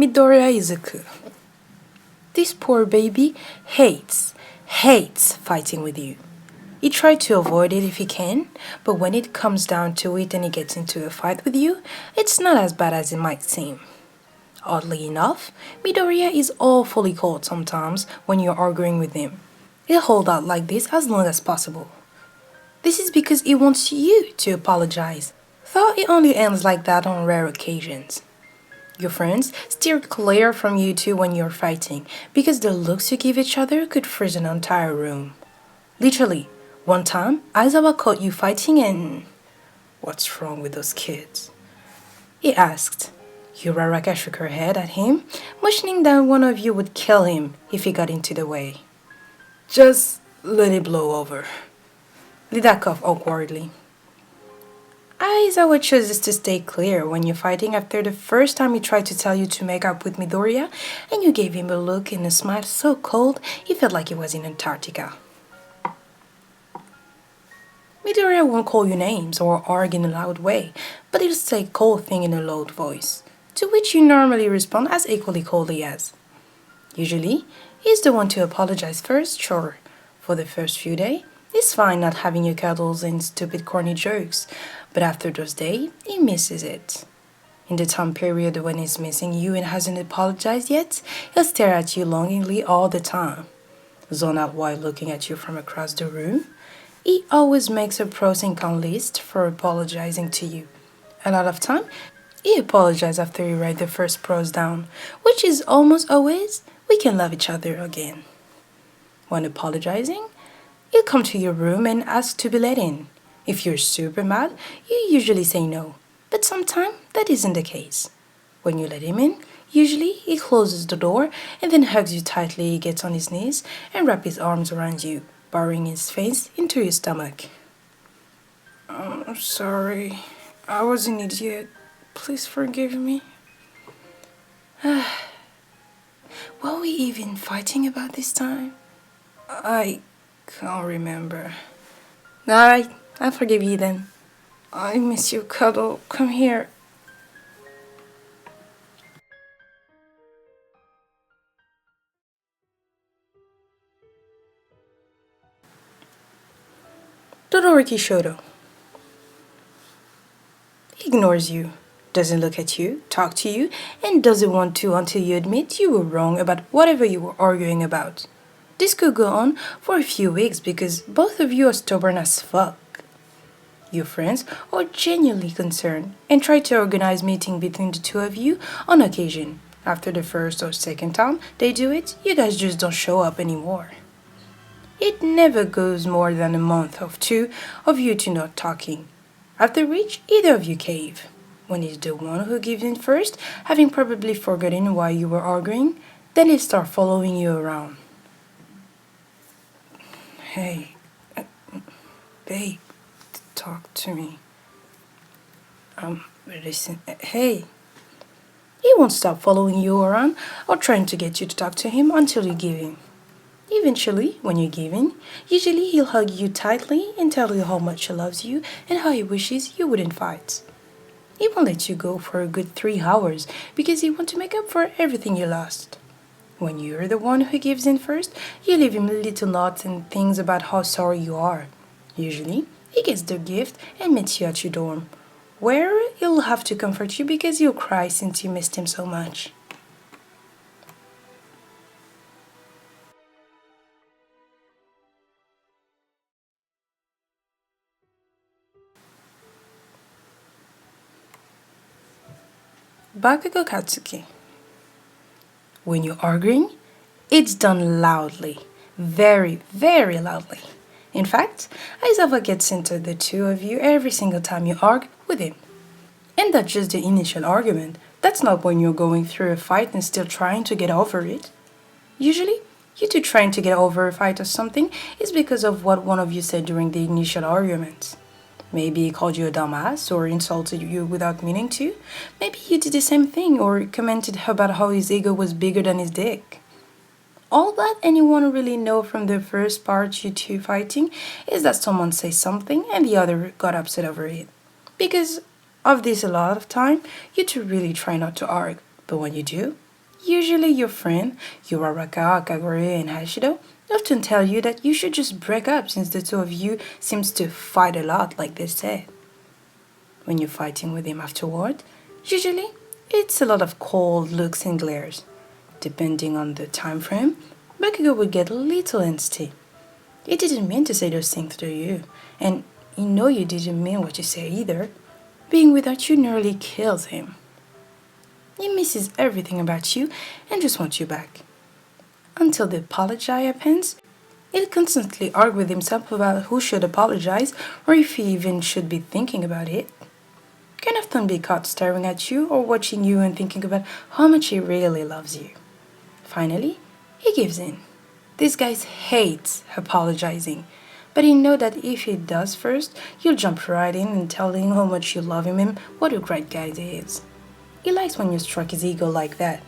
Midoriya Izuku. This poor baby hates fighting with you. He tried to avoid it if he can, but when it comes down to it and he gets into a fight with you, it's not as bad as it might seem. Oddly enough, Midoriya is awfully cold sometimes when you're arguing with him. He'll hold out like this as long as possible. This is because he wants you to apologize, though it only ends like that on rare occasions. Your friends steer clear from you two when you're fighting because the looks you give each other could freeze an entire room. Literally, one time, Aizawa caught you fighting and... What's wrong with those kids? He asked. Uraraka shook her head at him, motioning that one of you would kill him if he got into the way. Just let it blow over. Lida coughed awkwardly. Aizawa chooses to stay clear when you're fighting after the first time he tried to tell you to make up with Midoriya and you gave him a look and a smile so cold he felt like he was in Antarctica. Midoriya won't call you names or argue in a loud way, but he'll say cold thing in a low voice, to which you normally respond as equally coldly as. Usually, he's the one to apologize first, sure. For the first few days, it's fine not having your cuddles and stupid corny jokes, but after those days, he misses it. In the time period when he's missing you and hasn't apologized yet, he'll stare at you longingly all the time. Zone out while looking at you from across the room. He always makes a pros and cons list for apologizing to you. A lot of time, he apologizes after you write the first pros down, which is almost always, we can love each other again. When apologizing, he'll come to your room and ask to be let in. If you're super mad, you usually say no, but sometimes that isn't the case. When you let him in, usually he closes the door and then hugs you tightly, gets on his knees and wraps his arms around you, burrowing his face into your stomach. I'm sorry. I was an idiot. Please forgive me. Were we even fighting about this time? I can't remember. Alright, I'll forgive you then. I miss you, cuddle. Come here. Todoroki Shoto. He ignores you, doesn't look at you, talk to you, and doesn't want to until you admit you were wrong about whatever you were arguing about. This could go on for a few weeks because both of you are stubborn as fuck. Your friends are genuinely concerned and try to organize meeting between the two of you on occasion. After the first or second time they do it, you guys just don't show up anymore. It never goes more than a month or two of you two not talking, after which either of you cave. When it's the one who gives in first, having probably forgotten why you were arguing, then they start following you around. Hey, babe, talk to me. Listen, hey. He won't stop following you around or trying to get you to talk to him until you give in. Eventually, when you give in, usually he'll hug you tightly and tell you how much he loves you and how he wishes you wouldn't fight. He won't let you go for a good 3 hours because he wants to make up for everything you lost. When you're the one who gives in first, you leave him little notes and things about how sorry you are. Usually, he gets the gift and meets you at your dorm, where he'll have to comfort you because you'll cry since you missed him so much. Bakugou Katsuki. When you're arguing, it's done loudly. Very, very loudly. In fact, Aizawa gets into the two of you every single time you argue with him. And that's just the initial argument. That's not when you're going through a fight and still trying to get over it. Usually, you two trying to get over a fight or something is because of what one of you said during the initial argument. Maybe he called you a dumbass or insulted you without meaning to. Maybe you did the same thing or commented about how his ego was bigger than his dick. All that anyone really know from the first part you two fighting is that someone says something and the other got upset over it. Because of this a lot of time, you two really try not to argue. But when you do, Usually your friend, Uraraka, Kagure, and Hashido, often tell you that you should just break up since the two of you seems to fight a lot like they said. When you're fighting with him afterward, usually it's a lot of cold looks and glares. Depending on the time frame, Bakugou would get a little angsty. He didn't mean to say those things to you, and you know you didn't mean what you say either. Being without you nearly kills him. He misses everything about you and just wants you back. Until the apology happens, he'll constantly argue with himself about who should apologize or if he even should be thinking about it. Can often be caught staring at you or watching you and thinking about how much he really loves you. Finally, he gives in. This guy hates apologizing, but he knows that if he does first, you'll jump right in and tell him how much you love him and what a great guy he is. He likes when you strike his ego like that.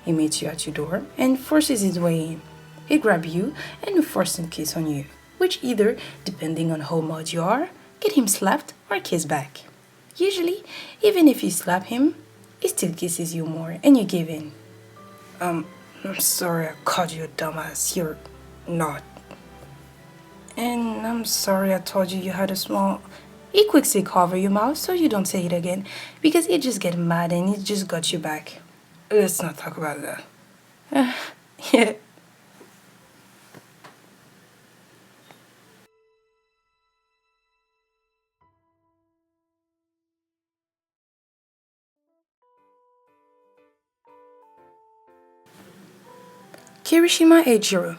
He meets you at your door and forces his way in. He grabs you and will force a kiss on you, which either, depending on how mad you are, get him slapped or kiss back. Usually, even if you slap him, he still kisses you more and you give in. I'm sorry I called you a dumbass. You're not. And I'm sorry I told you you had a small... He quickly cover your mouth so you don't say it again because he just get mad and he just got you back. Let's not talk about that. Yeah. Kirishima Ejiro.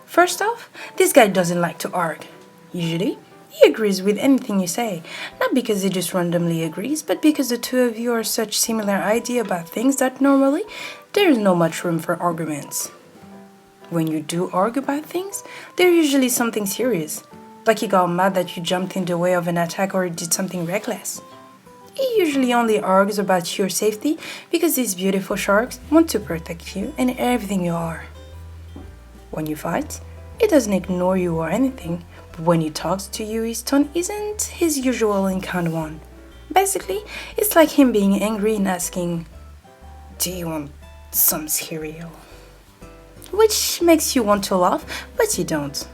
First off, this guy doesn't like to argue. Usually, he agrees with anything you say, not because he just randomly agrees, but because the two of you are such similar idea about things that normally there is no much room for arguments. When you do argue about things, they're usually something serious, like he got mad that you jumped in the way of an attack or did something reckless. He usually only argues about your safety because these beautiful sharks want to protect you and everything you are. When you fight, he doesn't ignore you or anything, but when he talks to you, his tone isn't his usual and kind one. Basically, it's like him being angry and asking, "Do you want some cereal?" Which makes you want to laugh, but you don't.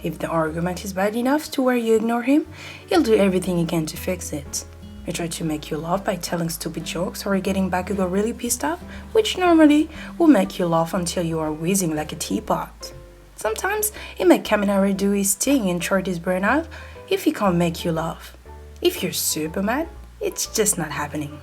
If the argument is bad enough to where you ignore him, he'll do everything he can to fix it. He tries to make you laugh by telling stupid jokes or getting Bakugou really pissed off, which normally will make you laugh until you are wheezing like a teapot. Sometimes he makes Kaminari do his thing and short his brain out if he can't make you laugh. If you're super mad, it's just not happening.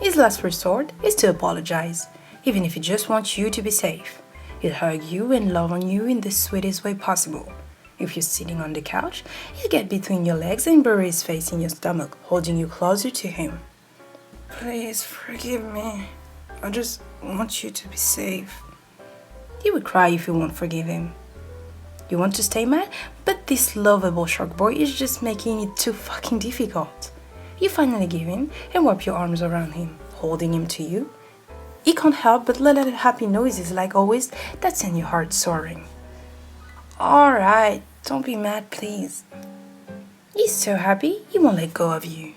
His last resort is to apologize, even if he just wants you to be safe. He'll hug you and love on you in the sweetest way possible. If you're sitting on the couch, he'll get between your legs and bury his face in your stomach, holding you closer to him. Please forgive me. I just want you to be safe. He would cry if you won't forgive him. You want to stay mad, but this lovable shark boy is just making it too fucking difficult. You finally give in and wrap your arms around him, holding him to you. He can't help but let out happy noises like always that send your heart soaring. Alright, don't be mad please. He's so happy he won't let go of you.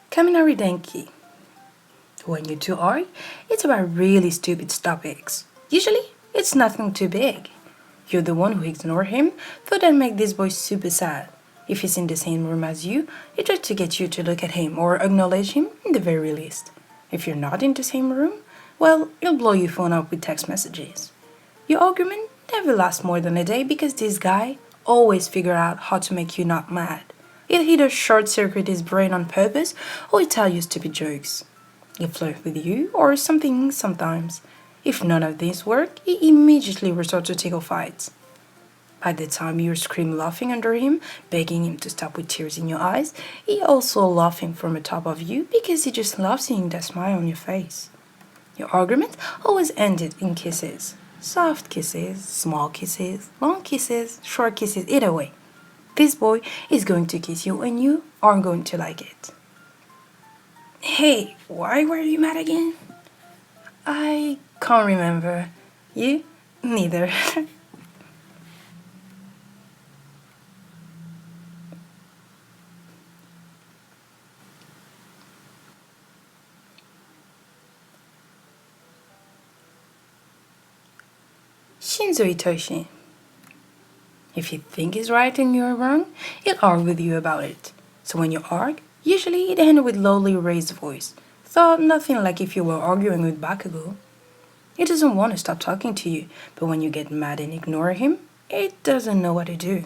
Kaminari Denki. When you two argue, it's about really stupid topics. Usually, it's nothing too big. You're the one who ignores him, so that makes this boy super sad. If he's in the same room as you, he tries to get you to look at him or acknowledge him in the very least. If you're not in the same room, well, he'll blow your phone up with text messages. Your argument never lasts more than a day because this guy always figures out how to make you not mad. He'll either short-circuit his brain on purpose or he'll tell you stupid jokes. He'll flirt with you or something sometimes. If none of these work, he immediately resorts to tickle fights. By the time you scream laughing under him, begging him to stop with tears in your eyes, he also laughing from the top of you because he just loves seeing that smile on your face. Your argument always ended in kisses. Soft kisses, small kisses, long kisses, short kisses, either way. This boy is going to kiss you and you are going to like it. Hey, why were you mad again? I can't remember. You? Neither. Shinzo Itoshi. If you think he's right and you're wrong, he'll argue with you about it. So when you argue, usually it ends with lowly raised voice. Thought nothing like if you were arguing with Bakugou. He doesn't want to stop talking to you, but when you get mad and ignore him, he doesn't know what to do.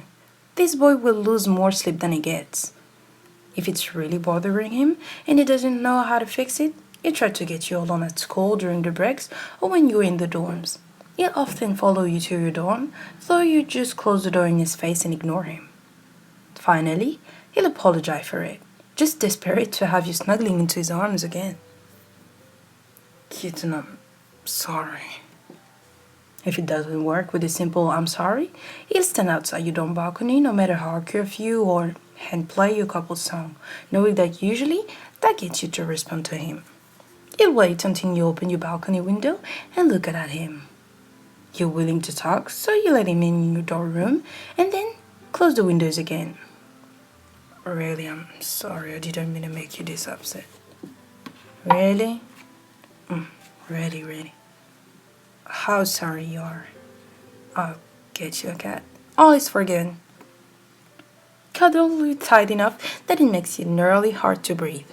This boy will lose more sleep than he gets. If it's really bothering him and he doesn't know how to fix it, he'll try to get you alone at school during the breaks or when you're in the dorms. He'll often follow you to your dorm, though you just close the door in his face and ignore him. Finally, he'll apologize for it, just desperate to have you snuggling into his arms again. Kitten, I'm sorry. If it doesn't work with a simple I'm sorry, he'll stand outside your dorm balcony no matter how curfew or and play you a couple song, knowing that usually that gets you to respond to him. He'll wait until you open your balcony window and look at him. You're willing to talk, so you let him in your dorm room and then close the windows again. Really, I'm sorry, I didn't mean to make you this upset. Really? Really. How sorry you are. I'll get you a cat. All is forgiven. Cuddle you tight enough that it makes it nearly hard to breathe.